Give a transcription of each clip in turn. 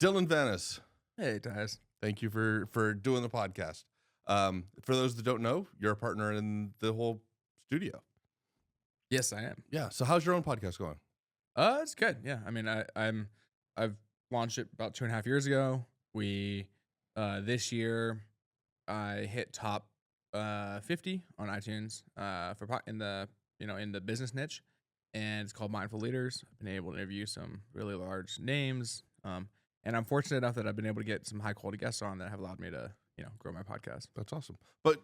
Dylan Vanas, Hey, guys. thank you for doing the podcast. For those that don't know, you're a partner in the whole studio. Yes, I am. Yeah. So how's your own podcast going? It's good. Yeah. I mean, I've launched it about 2.5 years ago. We this year I hit top 50 on iTunes in the business niche, and it's called Mindful Leaders. I've been able to interview some really large names, and I'm fortunate enough that I've been able to get some high quality guests on that have allowed me to grow my podcast. That's awesome. But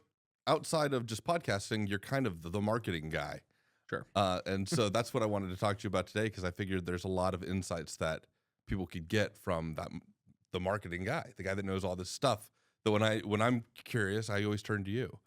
outside of just podcasting, you're kind of the marketing guy. Sure. And so that's what I wanted to talk to you about today, because I figured there's a lot of insights that people could get from the marketing guy, the guy that knows all this stuff. That when I'm curious, I always turn to you.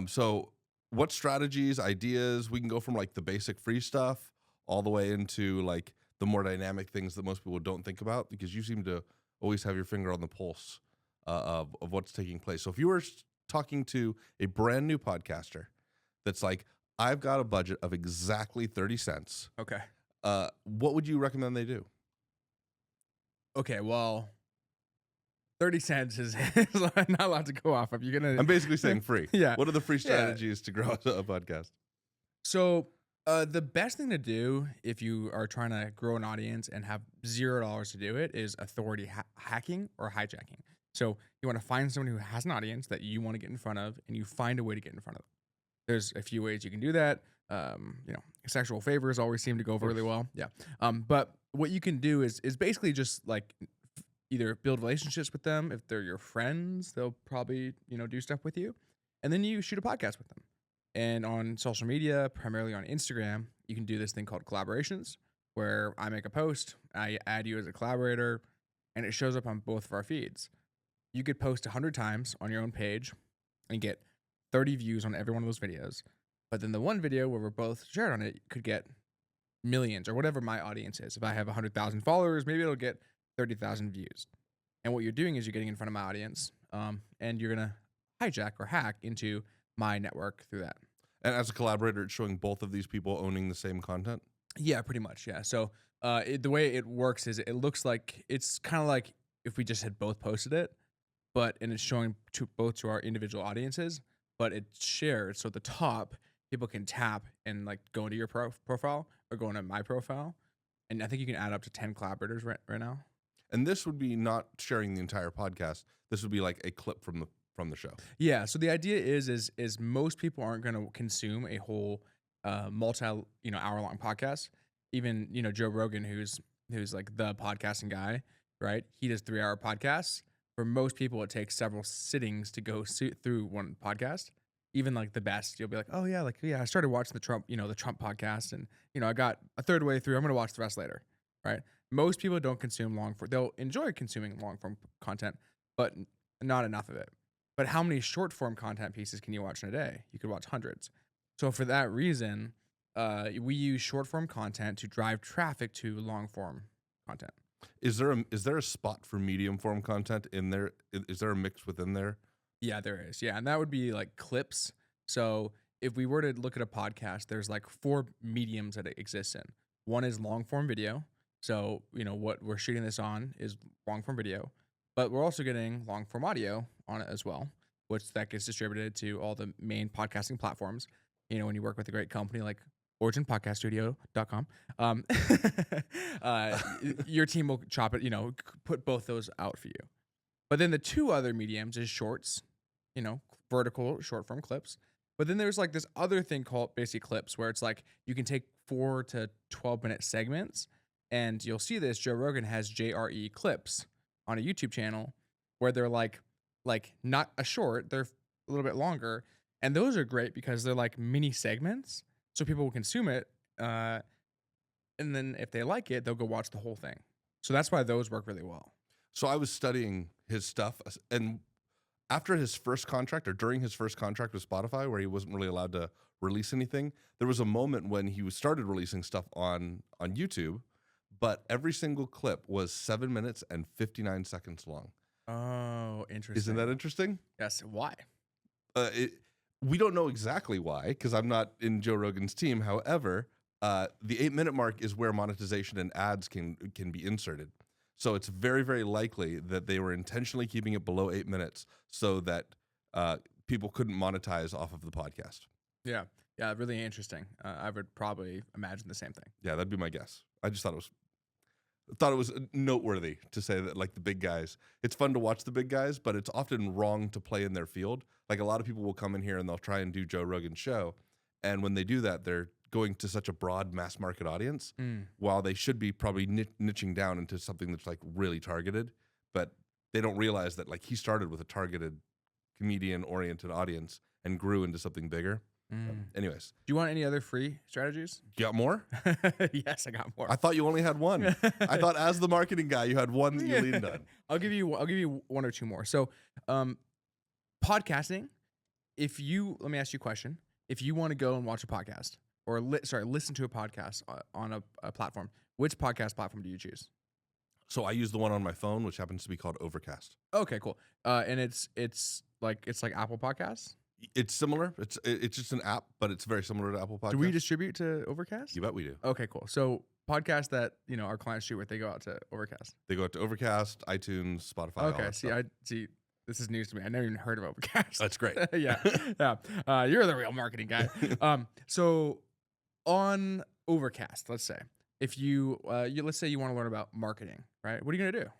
So what strategies, ideas, we can go from like the basic free stuff all the way into like the more dynamic things that most people don't think about, because you seem to always have your finger on the pulse of what's taking place. So if you were talking to a brand new podcaster that's like, I've got a budget of exactly 30 cents. Okay. What would you recommend they do? Okay. Well, 30 cents is not allowed to go off of. You're gonna. I'm basically saying free. Yeah. What are the free strategies to grow a podcast? So, the best thing to do if you are trying to grow an audience and have $0 to do it is authority hacking or hijacking. So you want to find someone who has an audience that you want to get in front of, and you find a way to get in front of them. There's a few ways you can do that. Sexual favors always seem to go over really well. Yeah. But what you can do is basically just like either build relationships with them. If they're your friends, they'll probably, do stuff with you. And then you shoot a podcast with them. And on social media, primarily on Instagram, you can do this thing called collaborations, where I make a post, I add you as a collaborator, and it shows up on both of our feeds. You could post 100 times on your own page and get 30 views on every one of those videos. But then the one video where we're both shared on it could get millions, or whatever my audience is. If I have 100,000 followers, maybe it'll get 30,000 views. And what you're doing is you're getting in front of my audience, and you're going to hijack or hack into my network through that. And as a collaborator, it's showing both of these people owning the same content? Yeah, pretty much. Yeah. So the way it works is it looks like it's kind of like if we just had both posted it, and it's showing both to our individual audiences, but it's shared. So at the top, people can tap and like go into your profile or go into my profile. And I think you can add up to 10 collaborators right now. And this would be not sharing the entire podcast. This would be like a clip from the show. Yeah. So the idea is most people aren't going to consume a whole hour long podcast. Even Joe Rogan, who's like the podcasting guy, right? He does 3-hour podcasts. For most people, it takes several sittings to go through one podcast. Even like the best, you'll be like, oh yeah, I started watching the Trump podcast, and I got a third way through. I'm gonna watch the rest later, right? Most people don't consume they'll enjoy consuming long form content, but not enough of it. But how many short form content pieces can you watch in a day? You could watch hundreds. So for that reason, we use short form content to drive traffic to long form content. Is there a spot for medium form content in there? Is there a mix within there? Yeah, there is. Yeah, and that would be like clips. So if we were to look at a podcast, there's like 4 mediums that it exists in. One is long form video. So, what we're shooting this on is long form video, but we're also getting long form audio on it as well, which that gets distributed to all the main podcasting platforms. When you work with a great company like originpodcaststudio.com, your team will chop it, put both those out for you. But then the 2 other mediums is shorts, vertical short form clips. But then there's like this other thing called basic clips, where it's like you can take 4 to 12-minute segments, and you'll see this. Joe Rogan has JRE clips on a YouTube channel where they're like not a short, they're a little bit longer. And those are great because they're like mini segments, so people will consume it. And then if they like it, they'll go watch the whole thing. So that's why those work really well. So I was studying his stuff, and after his first contract, or during his first contract with Spotify, where he wasn't really allowed to release anything, there was a moment when he started releasing stuff on YouTube, but every single clip was 7 minutes and 59 seconds long. Oh, interesting. Isn't that interesting? Yes. Why? We don't know exactly why, because I'm not in Joe Rogan's team. However, the 8-minute mark is where monetization and ads can be inserted. So it's very, very likely that they were intentionally keeping it below 8 minutes so that people couldn't monetize off of the podcast. Yeah. Yeah. Really interesting. I would probably imagine the same thing. Yeah, that'd be my guess. I just thought it was noteworthy to say that, like, the big guys, it's fun to watch the big guys, but it's often wrong to play in their field. Like, a lot of people will come in here and they'll try and do Joe Rogan's show. And when they do that, they're going to such a broad mass market audience, while they should be probably niching down into something that's like really targeted, but they don't realize that, like, he started with a targeted comedian oriented audience and grew into something bigger. Anyways, Do you want any other free strategies? you got more? Yes, I got more. I thought you only had one. I thought, as the marketing guy, you had one that you leaned on. I'll give you one or two more. So, podcasting. Let me ask you a question. If you want to go and watch a podcast or listen to a podcast on a platform, which podcast platform do you choose? So I use the one on my phone, which happens to be called Overcast. Okay, cool. And it's like Apple Podcasts. It's similar. It's just an app, but it's very similar to Apple Podcasts. Do we distribute to Overcast? You bet we do. Okay, cool. So podcasts that our clients shoot with, they go out to Overcast. They go out to Overcast, iTunes, Spotify. Okay, see. This is news to me. I never even heard of Overcast. That's great. yeah. You're the real marketing guy. So on Overcast, let's say, if let's say you want to learn about marketing, right? What are you gonna do?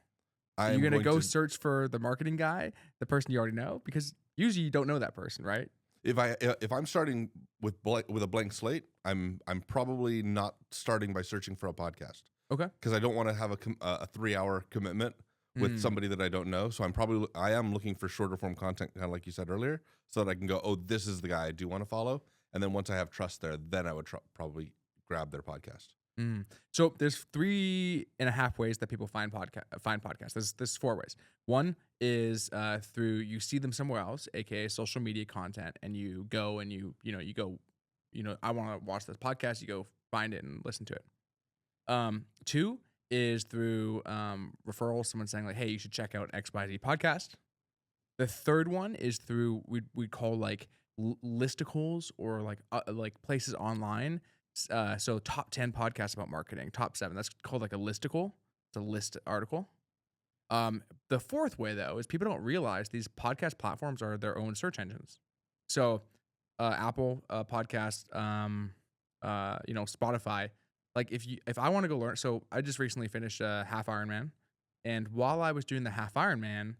Are you gonna go search for the marketing guy, the person you already know? Because usually you don't know that person, right? If I'm starting with a blank slate, I'm probably not starting by searching for a podcast. Okay. Because I don't want to have a 3-hour commitment with somebody that I don't know. So I am looking for shorter form content, kind of like you said earlier, so that I can go, oh, this is the guy I do want to follow. And then once I have trust there, then I would probably grab their podcast. So there's 3.5 ways that people find podcasts. There's 4 ways. One is through, you see them somewhere else, aka social media content, and you go and you go, I want to watch this podcast. You go find it and listen to it. 2 is through referrals, someone saying like, hey, you should check out XYZ podcast. The third one is through we'd call like listicles, or like places online. So top 10 podcasts about marketing, top 7. That's called like a listicle. It's a list article. The fourth way, though, is people don't realize these podcast platforms are their own search engines. So Apple Podcast, Spotify. Like if I want to go learn, so I just recently finished a half Ironman, and while I was doing the half Ironman,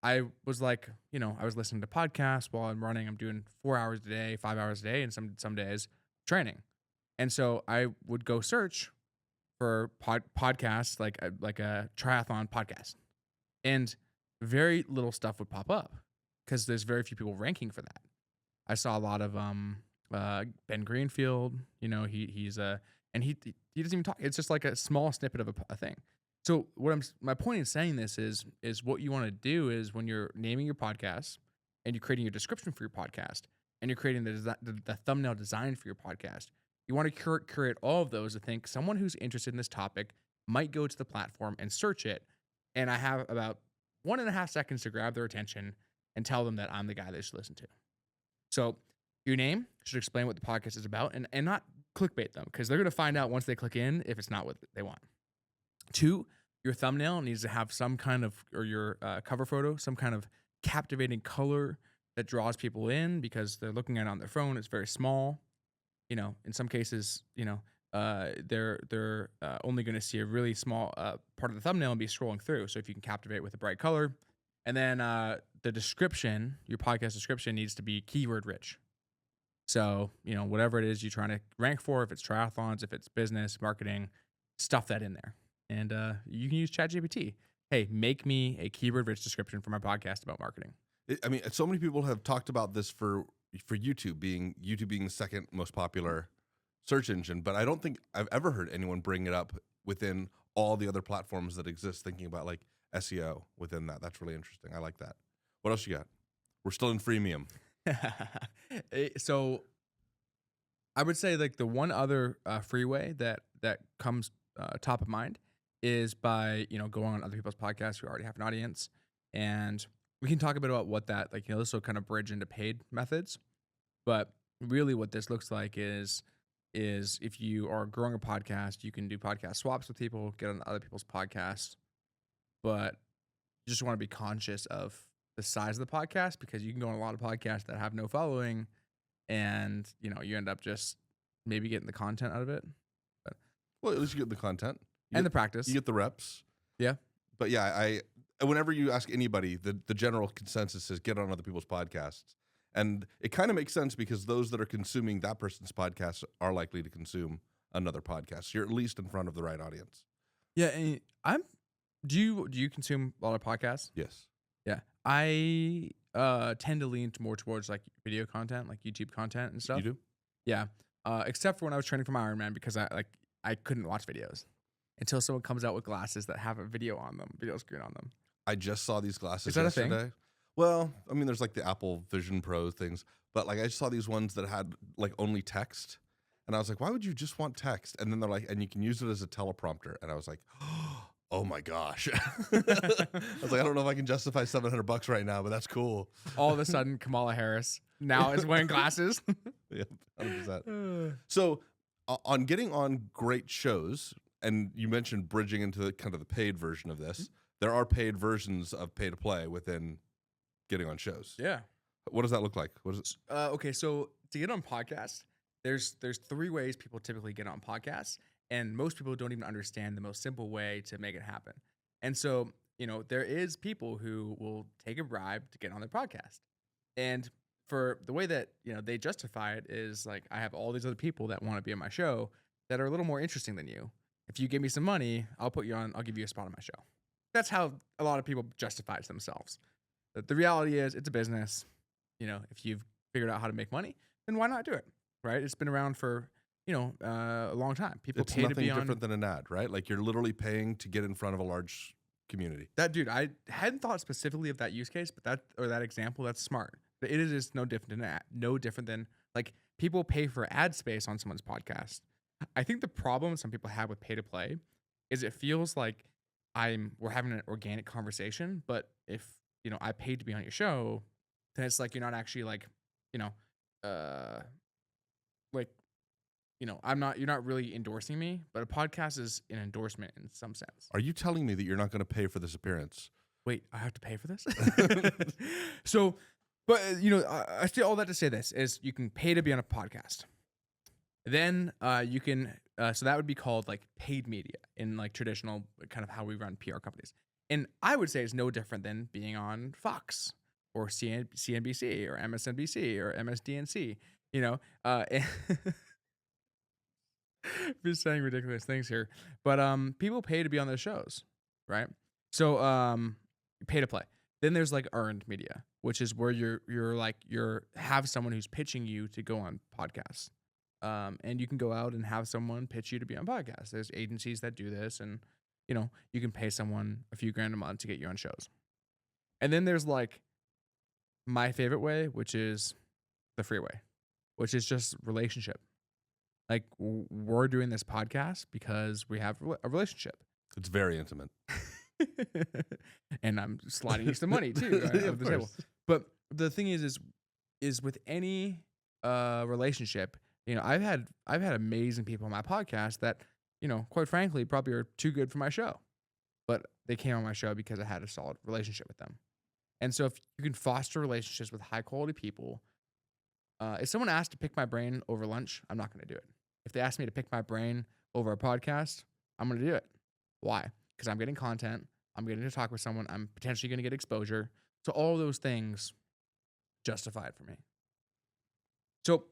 I was like, I was listening to podcasts while I'm running. I'm doing 4 hours a day, 5 hours a day, and some days training. And so I would go search for podcasts, like a triathlon podcast, and very little stuff would pop up because there's very few people ranking for that. I saw a lot of Ben Greenfield. He's and he doesn't even talk. It's just like a small snippet of a thing. So my point in saying this is what you want to do is, when you're naming your podcast and you're creating your description for your podcast and you're creating the thumbnail design for your podcast, you want to curate all of those to think someone who's interested in this topic might go to the platform and search it, and I have about 1.5 seconds to grab their attention and tell them that I'm the guy they should listen to. So your name should explain what the podcast is about, and not clickbait them, because they're going to find out once they click in if it's not what they want. 2, your thumbnail needs to have some kind of, or your cover photo, some kind of captivating color that draws people in, because they're looking at it on their phone. It's very small. In some cases, they're only going to see a really small part of the thumbnail and be scrolling through. So if you can captivate with a bright color, and then the description, your podcast description needs to be keyword rich. So whatever it is you're trying to rank for, if it's triathlons, if it's business, marketing, stuff that in there, and you can use ChatGPT. Hey, make me a keyword rich description for my podcast about marketing. So many people have talked about this for YouTube being the second most popular search engine, but I don't think I've ever heard anyone bring it up within all the other platforms that exist, thinking about like SEO within that. That's really interesting. I like that. What else you got? We're still in freemium. So I would say like the one other freeway that comes top of mind is by going on other people's podcasts who already have an audience, and we can talk a bit about what that, like, this will kind of bridge into paid methods. But really what this looks like is if you are growing a podcast, you can do podcast swaps with people, get on other people's podcasts, but you just want to be conscious of the size of the podcast, because you can go on a lot of podcasts that have no following, and you end up just maybe getting the content out of it, but, Well, at least you get the content. You and get, the practice. you get the reps. Yeah. But yeah, whenever you ask anybody, the general consensus is get on other people's podcasts. And it kind of makes sense because those that are consuming that person's podcast are likely to consume another podcast. So you're at least in front of the right audience. Yeah, and do you consume a lot of podcasts? Yes. Yeah. I tend to lean more towards like video content, like YouTube content and stuff. You do? Yeah. Except for when I was training for my Ironman, because I couldn't watch videos until someone comes out with glasses that have a video screen on them. I just saw these glasses Is that yesterday. a thing? Well, I mean, there's like the Apple Vision Pro things, but like I just saw these ones that had like only text. And I was like, why would you just want text? And then they're like, and you can use it as a teleprompter. And I was like, oh my gosh. I was like, I don't know if I can justify $700 right now, but that's cool. All of a sudden, Kamala Harris now is wearing glasses. Yeah, 100%. So on getting on great shows, and you mentioned bridging into the, kind of the paid version of this, there are paid versions of pay to play within getting on shows. Yeah. What does that look like? What is it? Okay, so to get on podcasts, there's 3 ways people typically get on podcasts, and most people don't even understand the most simple way to make it happen. And so, there is people who will take a bribe to get on their podcast. And for the way that, they justify it is like, I have all these other people that want to be on my show that are a little more interesting than you. If you give me some money, I'll give you a spot on my show. That's how a lot of people justify it to themselves. But the reality is it's a business. If you've figured out how to make money, then why not do it? Right? It's been around for, a long time. People It's pay to nothing be on. different than an ad, right? Like you're literally paying to get in front of a large community. That dude, I hadn't thought specifically of that use case, but that example, that's smart. But it is just no different than that. No different than like people pay for ad space on someone's podcast. I think the problem some people have with pay to play is it feels like we're having an organic conversation, but if I paid to be on your show, then it's like you're not actually like, like you're not really endorsing me, but a podcast is an endorsement in some sense. Are you telling me that you're not going to pay for this appearance? Wait, I have to pay for this? So, but I say all that to say this is you can pay to be on a podcast. Then you can, so that would be called like paid media in like traditional kind of how we run PR companies. And I would say it's no different than being on Fox or CNBC or MSNBC or MSDNC, just saying ridiculous things here. But people pay to be on those shows, right? So pay to play. Then there's like earned media, which is where you're have someone who's pitching you to go on podcasts. And you can go out and have someone pitch you to be on podcasts. There's agencies that do this, and you can pay someone a few grand a month to get you on shows. And then there's like my favorite way, which is the free way, which is just relationship. Like we're doing this podcast because we have a relationship. It's very intimate. And I'm sliding you some money too. Right, Of the table. course. But the thing is with any relationship, I've had amazing people on my podcast that, quite frankly, probably are too good for my show. But they came on my show because I had a solid relationship with them. And so if you can foster relationships with high quality people, if someone asked to pick my brain over lunch, I'm not going to do it. If they ask me to pick my brain over a podcast, I'm going to do it. Why? Because I'm getting content. I'm getting to talk with someone. I'm potentially going to get exposure. So all those things justify it for me. So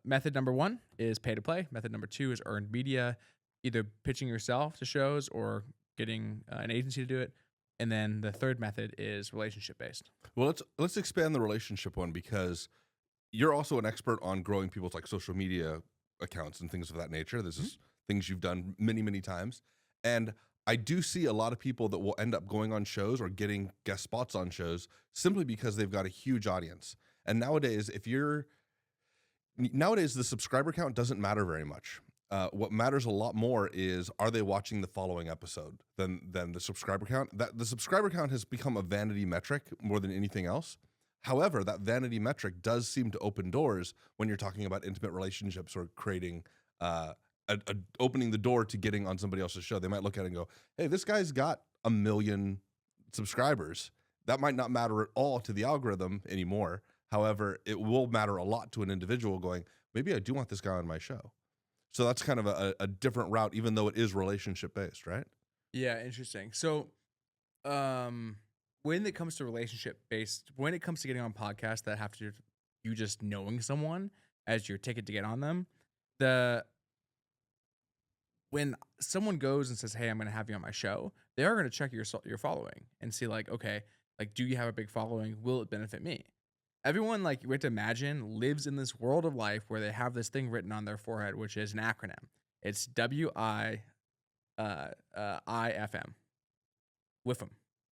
method number 1 is pay to play. Method number 2 is earned media, either pitching yourself to shows or getting an agency to do it. And then the third method is relationship based. Well, let's expand the relationship one, because you're also an expert on growing people's like social media accounts and things of that nature. This is things you've done many, many times. And I do see a lot of people that will end up going on shows or getting guest spots on shows simply because they've got a huge audience. And nowadays, the subscriber count doesn't matter very much. What matters a lot more is, are they watching the following episode than the subscriber count? That the subscriber count has become a vanity metric more than anything else. However, that vanity metric does seem to open doors when you're talking about intimate relationships or creating, opening the door to getting on somebody else's show. They might look at it and go, hey, this guy's got a million subscribers. That might not matter at all to the algorithm anymore. However, it will matter a lot to an individual going, maybe I do want this guy on my show. So that's kind of a different route, even though it is relationship based, right? Yeah, interesting. So, when it comes to relationship based, when it comes to getting on podcasts that have to do you just knowing someone as your ticket to get on them, the when someone goes and says, "Hey, I'm going to have you on my show," they are going to check your following and see like, okay, like do you have a big following? Will it benefit me? Everyone, like we have to imagine, lives in this world of life where they have this thing written on their forehead, which is an acronym. It's WIIFM. WIFM.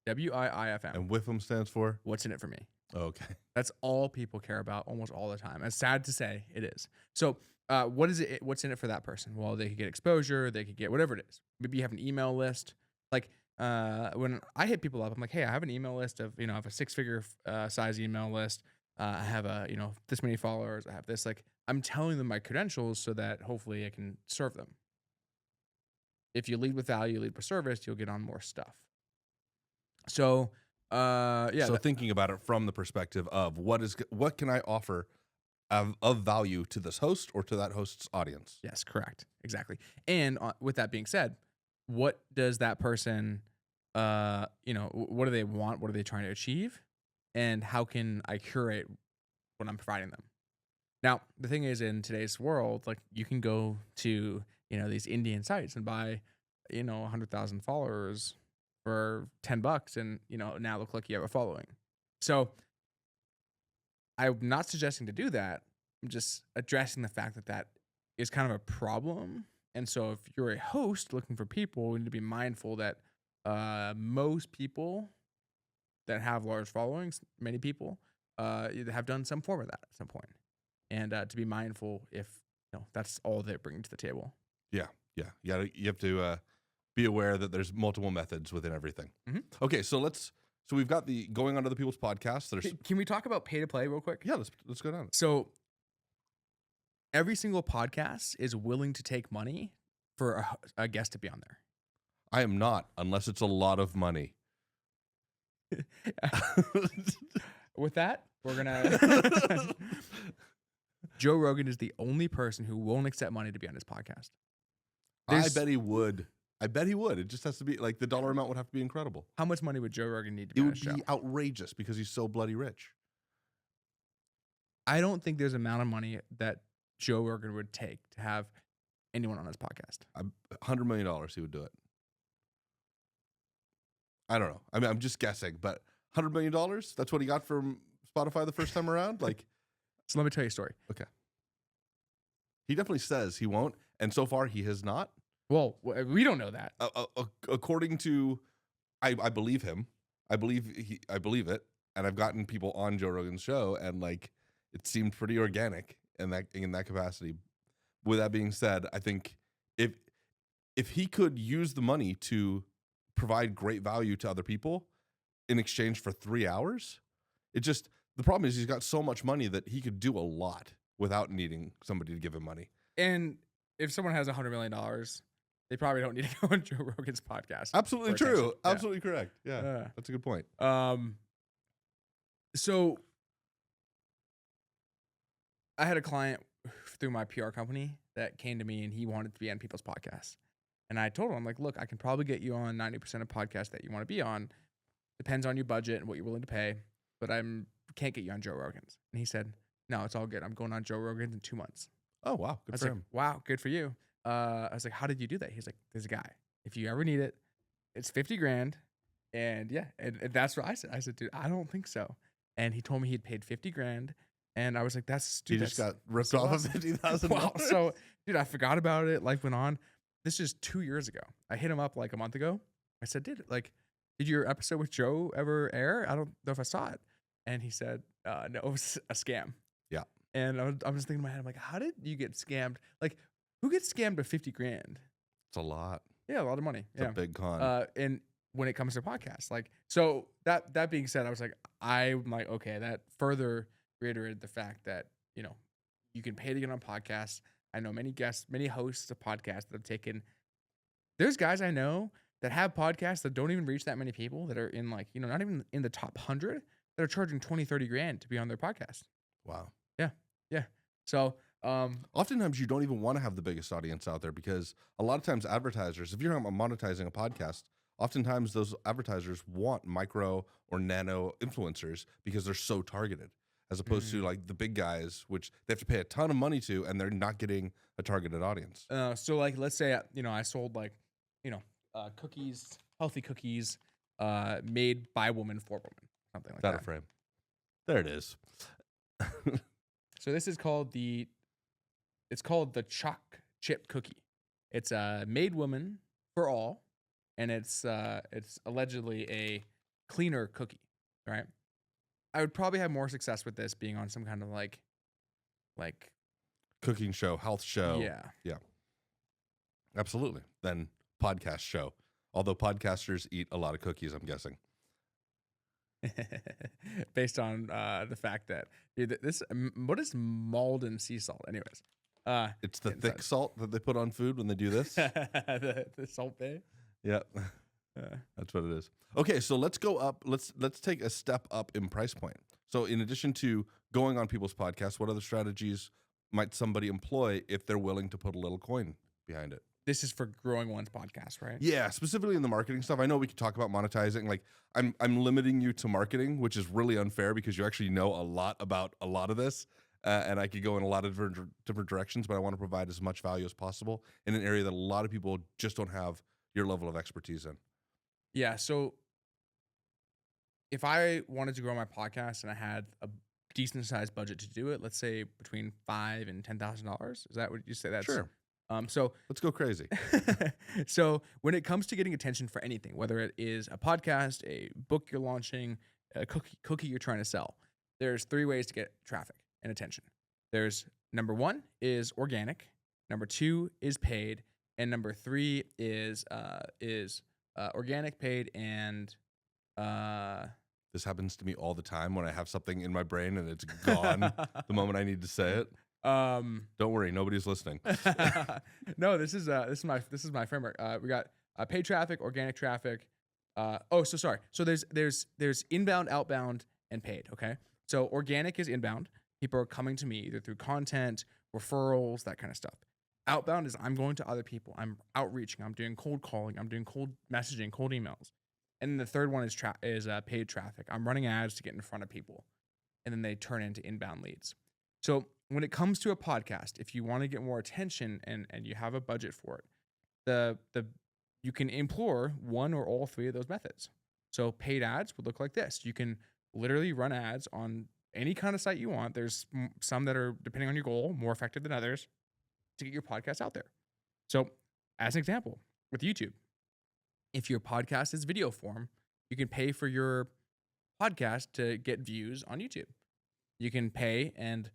WIIFM. And WIFM stands for? What's in it for me? Okay. That's all people care about almost all the time. It's sad to say, it is. So, what is it? What's in it for that person? Well, they could get exposure. They could get whatever it is. Maybe you have an email list. Like when I hit people up, I'm like, hey, I have an email list of I have a 6-figure size email list. I have a this many followers. I have this. Like I'm telling them my credentials so that hopefully I can serve them. If you lead with value, lead with service, you'll get on more stuff. So, yeah. So thinking about it from the perspective of what can I offer of value to this host or to that host's audience? Yes, correct. Exactly. And with that being said, what does that person, what do they want? What are they trying to achieve? And how can I curate what I'm providing them? Now, the thing is, in today's world, like you can go to, these Indian sites and buy, 100,000 followers for $10 and, now look like you have a following. So I'm not suggesting to do that. I'm just addressing the fact that that is kind of a problem. And so if you're a host looking for people, you need to be mindful that most people that have large followings, many people, have done some form of that at some point. And to be mindful if that's all they're bringing to the table. Yeah. You have to be aware that there's multiple methods within everything. Mm-hmm. Okay, so we've got the going on other people's podcasts. Can we talk about pay to play real quick? Yeah, let's go down. So every single podcast is willing to take money for a guest to be on there. I am not, unless it's a lot of money. With that, we're gonna. Joe Rogan is the only person who won't accept money to be on his podcast. I bet he would. It just has to be like the dollar amount would have to be incredible. How much money would Joe Rogan need to be on his show? It would be outrageous because he's so bloody rich. I don't think there's an amount of money that Joe Rogan would take to have anyone on his podcast. $100 million, he would do it. I don't know. I mean, I'm just guessing, but $100 million, that's what he got from Spotify the first time around? Like, so let me tell you a story. Okay. He definitely says he won't, and so far he has not. Well, we don't know that. According to, I believe him. I believe it, and I've gotten people on Joe Rogan's show, and like it seemed pretty organic in that capacity. With that being said, I think if he could use the money to provide great value to other people in exchange for 3 hours, the problem is he's got so much money that he could do a lot without needing somebody to give him money. And if someone has $100 million, they probably don't need to go on Joe Rogan's podcast. Absolutely true. Yeah. Absolutely correct. Yeah, that's a good point. So I had a client through my PR company that came to me and he wanted to be on people's podcasts. And I told him, I'm like, look, I can probably get you on 90% of podcasts that you want to be on. Depends on your budget and what you're willing to pay, but can't get you on Joe Rogan's. And he said, no, it's all good. I'm going on Joe Rogan's in 2 months. Oh, wow. Good for him. Wow, good for you. I was like, how did you do that? He's like, there's a guy. If you ever need it, it's $50,000. And yeah, and that's what I said. I said, dude, I don't think so. And he told me he'd paid $50,000. And I was like, dude, just got ripped off of $50,000. Wow. So, dude, I forgot about it. Life went on. This is 2 years ago. I hit him up like a month ago. I said, did your episode with Joe ever air? I don't know if I saw it. And he said, no, it was a scam. Yeah. And I was thinking in my head, I'm like, how did you get scammed? Like, who gets scammed of $50,000? It's a lot. Yeah, a lot of money. It's a big con. And when it comes to podcasts, like, so that being said, I was like, I'm like, okay, that further reiterated the fact that, you can pay to get on podcasts. I know many guests, many hosts of podcasts that have taken, there's guys I know that have podcasts that don't even reach that many people, that are in like, not even in the top 100, that are charging 20, 30 grand to be on their podcast. Wow. Yeah. Yeah. So, Oftentimes you don't even want to have the biggest audience out there, because a lot of times advertisers, if you're monetizing a podcast, oftentimes those advertisers want micro or nano influencers because they're so targeted, as opposed to like the big guys, which they have to pay a ton of money to, and they're not getting a targeted audience. so like, let's say, I sold like, cookies, healthy cookies, made by woman for woman, something like That that. a frame. There it is. So this is called it's called the Choc Chip Cookie. It's a made woman for all, and it's allegedly a cleaner cookie, right? I would probably have more success with this being on some kind of like Cooking show, health show. yeah. Absolutely. Then podcast show. Although podcasters eat a lot of cookies, I'm guessing. Based on the fact that, dude, what is Malden sea salt, anyways? It's the thick salt that they put on food when they do this. the Salt Bay. Yeah, that's what it is. Okay, so let's go up. Let's take a step up in price point. So in addition to going on people's podcasts, what other strategies might somebody employ if they're willing to put a little coin behind it? This is for growing one's podcast, right? Yeah, specifically in the marketing stuff. I know we could talk about monetizing. Like I'm limiting you to marketing, which is really unfair because you actually know a lot about a lot of this, and I could go in a lot of different directions. But I want to provide as much value as possible in an area that a lot of people just don't have your level of expertise in. Yeah. So if I wanted to grow my podcast and I had a decent sized budget to do it, let's say between $5,000 and $10,000, is that what you say? That's Sure. So Let's go crazy. so when it comes to getting attention for anything, whether it is a podcast, a book you're launching, a cookie you're trying to sell, there's 3 ways to get traffic and attention. There's number 1 is organic, number 2 is paid, and number 3 is organic, paid, and This happens to me all the time when I have something in my brain and it's gone the moment I need to say it. Don't worry, nobody's listening. No, this is my framework. We got paid traffic, organic traffic. So there's inbound, outbound, and paid. Okay, so organic is inbound. People are coming to me either through content, referrals, that kind of stuff. Outbound is I'm going to other people. I'm outreaching. I'm doing cold calling. I'm doing cold messaging, cold emails. And then the third one is paid traffic. I'm running ads to get in front of people, and then they turn into inbound leads. So when it comes to a podcast, if you want to get more attention and you have a budget for it, you can employ one or all 3 of those methods. So paid ads would look like this. You can literally run ads on any kind of site you want. There's some that are, depending on your goal, more effective than others to get your podcast out there. So as an example, with YouTube, if your podcast is video form, you can pay for your podcast to get views on YouTube. You can pay, and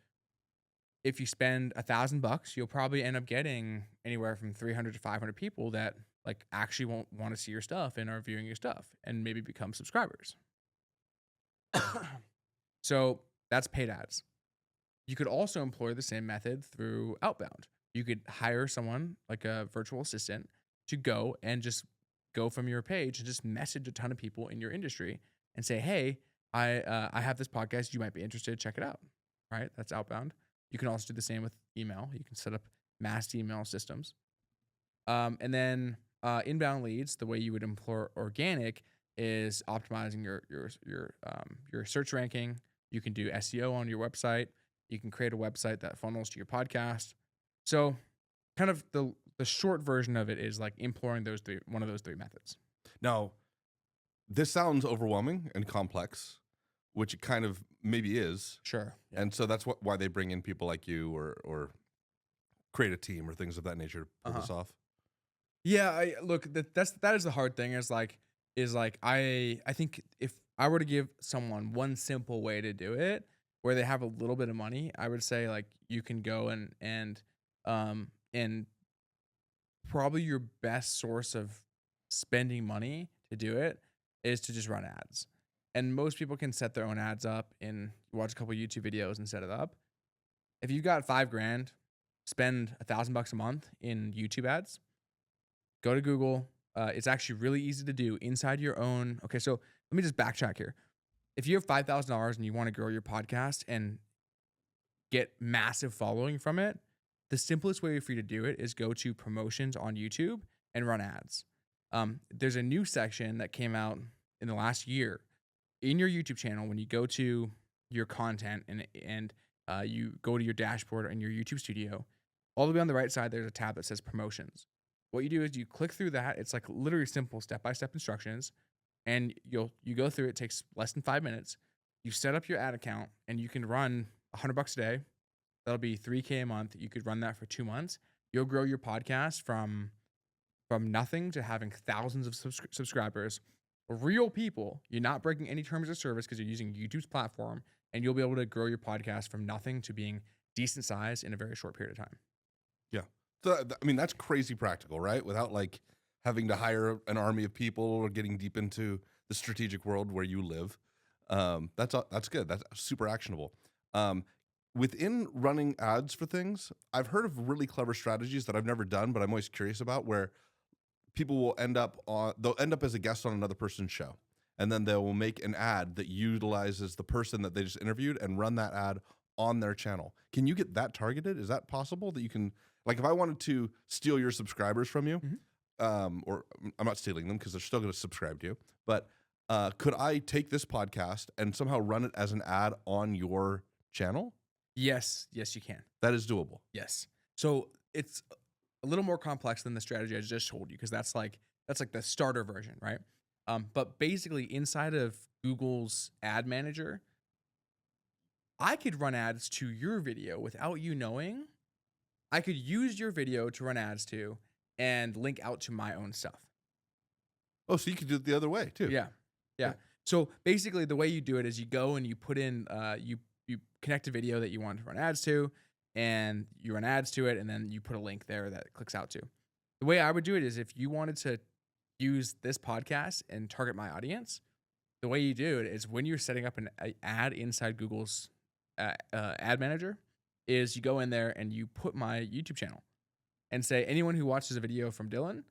if you spend $1,000, you'll probably end up getting anywhere from 300 to 500 people that like actually won't want to see your stuff and are viewing your stuff and maybe become subscribers. So that's paid ads. You could also employ the same method through outbound. You could hire someone like a virtual assistant to go and just go from your page and just message a ton of people in your industry and say, hey, I have this podcast. You might be interested. Check it out. Right? That's outbound. You can also do the same with email. You can set up mass email systems. And then inbound leads, the way you would employ organic is optimizing your search ranking. You can do SEO on your website. You can create a website that funnels to your podcast. So kind of the short version of it is like employing one of those 3 methods. Now, this sounds overwhelming and complex, which it kind of maybe is. Sure. Yeah. And so that's why they bring in people like you or create a team or things of that nature to pull this off. Yeah, that is the hard thing is like I think if I were to give someone one simple way to do it where they have a little bit of money, I would say like you can go and probably your best source of spending money to do it is to just run ads. And most people can set their own ads up and watch a couple YouTube videos and set it up. If you got $5,000, spend $1,000 a month in YouTube ads. Go to Google, It's actually really easy to do inside your own. Okay, so let me just backtrack here. If you have $5,000 and you want to grow your podcast and get massive following from it, the simplest way for you to do it is go to promotions on YouTube and run ads. There's a new section that came out in the last year in your YouTube channel. When you go to your content and you go to your dashboard in your YouTube studio, all the way on the right side, there's a tab that says promotions. What you do is you click through that. It's like literally simple step-by-step instructions, and you go through it. It takes less than 5 minutes. You set up your ad account, and you can run $100 a day. That'll be $3K a month. You could run that for 2 months. You'll grow your podcast from nothing to having thousands of subscribers. Real people. You're not breaking any terms of service because you're using YouTube's platform, and you'll be able to grow your podcast from nothing to being decent size in a very short period of time. Yeah. So, I mean, that's crazy practical, right? Without like having to hire an army of people or getting deep into the strategic world where you live. That's good. That's super actionable. Within running ads for things, I've heard of really clever strategies that I've never done, but I'm always curious about, where people will they'll end up as a guest on another person's show. And then they will make an ad that utilizes the person that they just interviewed and run that ad on their channel. Can you get that targeted? Is that possible that you can, like, if I wanted to steal your subscribers from you, or I'm not stealing them because they're still going to subscribe to you, but could I take this podcast and somehow run it as an ad on your channel? Yes, you can. That is doable. Yes. So it's a little more complex than the strategy I just told you, because that's like the starter version, right? But basically inside of Google's ad manager, I could run ads to your video without you knowing. I could use your video to run ads to and link out to my own stuff. Oh, so you could do it the other way too. Yeah. So basically the way you do it is you go and you put in, you connect a video that you want to run ads to, and you run ads to it, and then you put a link there that it clicks out to. The way I would do it is, if you wanted to use this podcast and target my audience, the way you do it is when you're setting up an ad inside Google's ad manager, is you go in there and you put my YouTube channel and say, anyone who watches a video from Dylan,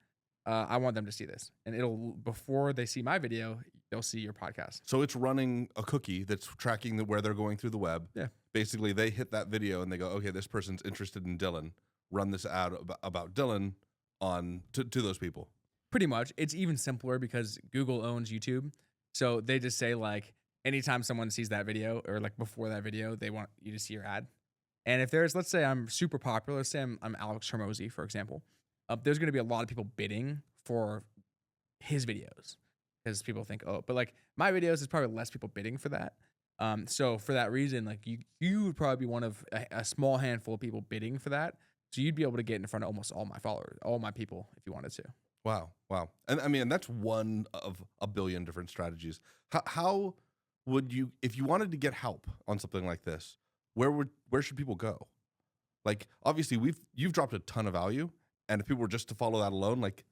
I want them to see this. And it'll, before they see my video, they'll see your podcast. So it's running a cookie that's tracking where they're going through the web. Yeah. Basically, they hit that video and they go, okay, this person's interested in Dylan. Run this ad about Dylan on to those people. Pretty much. It's even simpler because Google owns YouTube. So they just say, like, anytime someone sees that video, or like before that video, they want you to see your ad. And if there's, let's say I'm super popular, let's say I'm Alex Hormozy, for example, there's going to be a lot of people bidding for his videos, because people think, oh, but like my videos, there's probably less people bidding for that. So for that reason, like you would probably be one of a small handful of people bidding for that. So you'd be able to get in front of almost all my followers, all my people, if you wanted to. Wow. And I mean, that's one of a billion different strategies. How would you, if you wanted to get help on something like this, where should people go? Like, obviously you've dropped a ton of value, and if people were just to follow that alone, like,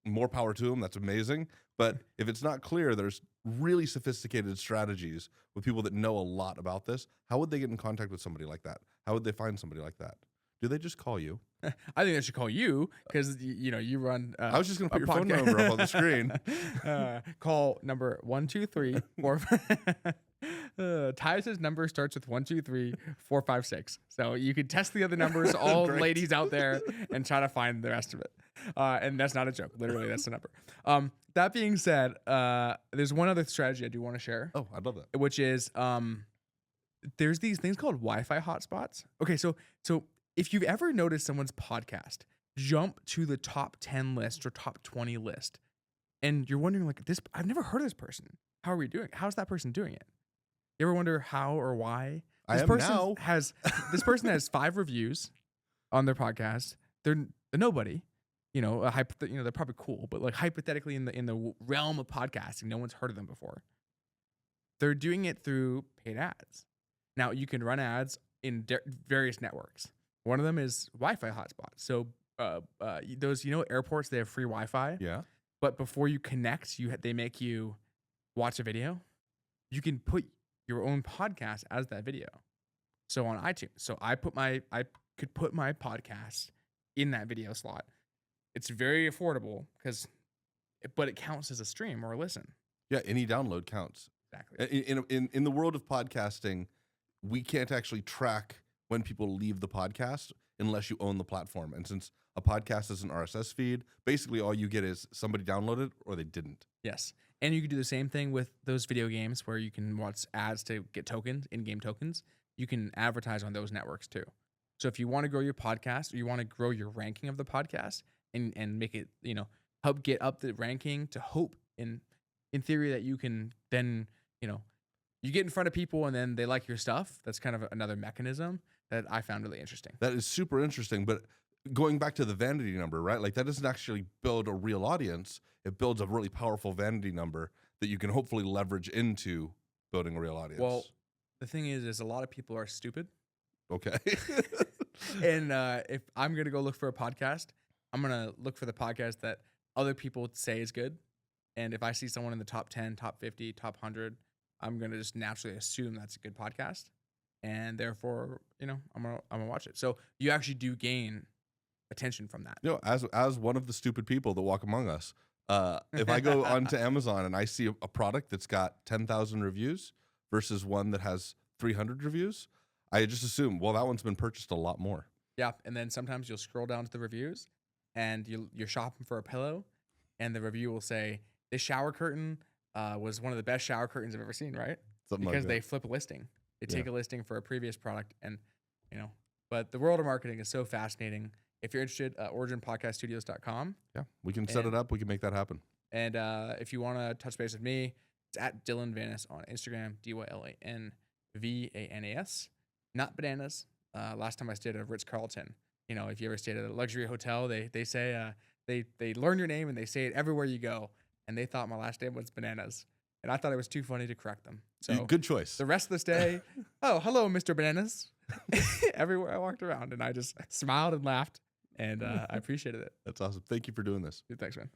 more power to them. That's amazing. But if it's not clear, there's really sophisticated strategies with people that know a lot about this. How would they get in contact with somebody like that? How would they find somebody like that? Do they just call you? I think they should call you, because you run. I was just going to put your phone number up on the screen. Call number 123 4. Tyus's number starts with 123 456. So you could test the other numbers, all ladies out there, and try to find the rest of it. And that's not a joke. Literally, that's the number. That being said, there's one other strategy I do want to share. Oh, I'd love that. Which is, there's these things called Wi-Fi hotspots. Okay, so if you've ever noticed someone's podcast jump to the top 10 list or top 20 list, and you're wondering, like, this, I've never heard of this person. How are we doing? How's that person doing it? You ever wonder how or why? This person has 5 reviews on their podcast. They're nobody. They're probably cool, but like hypothetically in the realm of podcasting, no one's heard of them before. They're doing it through paid ads. Now you can run ads in various networks. One of them is Wi-Fi hotspots. So those, airports, they have free Wi-Fi. Yeah. But before you connect, they make you watch a video. You can put your own podcast as that video. So on iTunes. So I could put my podcast in that video slot. It's very affordable because but it counts as a stream or a listen. Yeah, any download counts. Exactly. In the world of podcasting, we can't actually track when people leave the podcast unless you own the platform. And since a podcast is an RSS feed, basically all you get is somebody downloaded or they didn't. Yes. And you can do the same thing with those video games where you can watch ads to get tokens, in-game tokens. You can advertise on those networks too. So if you want to grow your podcast or you want to grow your ranking of the podcast and make it, help get up the ranking to hope in theory that you can then, you get in front of people and then they like your stuff. That's kind of another mechanism that I found really interesting. That is super interesting. But going back to the vanity number, right? Like that doesn't actually build a real audience. It builds a really powerful vanity number that you can hopefully leverage into building a real audience. Well, the thing is a lot of people are stupid. Okay. And if I'm going to go look for a podcast, I'm going to look for the podcast that other people say is good. And if I see someone in the top 10, top 50, top 100, I'm going to just naturally assume that's a good podcast. And therefore, I'm going to watch it. So you actually do gain attention from that. As one of the stupid people that walk among us, if I go onto Amazon and I see a product that's got 10,000 reviews versus one that has 300 reviews, I just assume, well, that one's been purchased a lot more. Yeah, and then sometimes you'll scroll down to the reviews and you're shopping for a pillow and the review will say, this shower curtain was one of the best shower curtains I've ever seen, right? Because they flip a listing. They take a listing for a previous product and, but the world of marketing is so fascinating. If you're interested, originpodcaststudios.com. Yeah, we can set it up. We can make that happen. And if you want to touch base with me, it's at Dylan Vanas on Instagram, DYLANVANAS. Not bananas. Last time I stayed at a Ritz-Carlton, if you ever stayed at a luxury hotel, they say they learn your name and they say it everywhere you go. And they thought my last name was Bananas. And I thought it was too funny to correct them. So good choice. The rest of this day, oh, hello, Mr. Bananas. Everywhere I walked around and I just smiled and laughed and I appreciated it. That's awesome. Thank you for doing this. Thanks, man.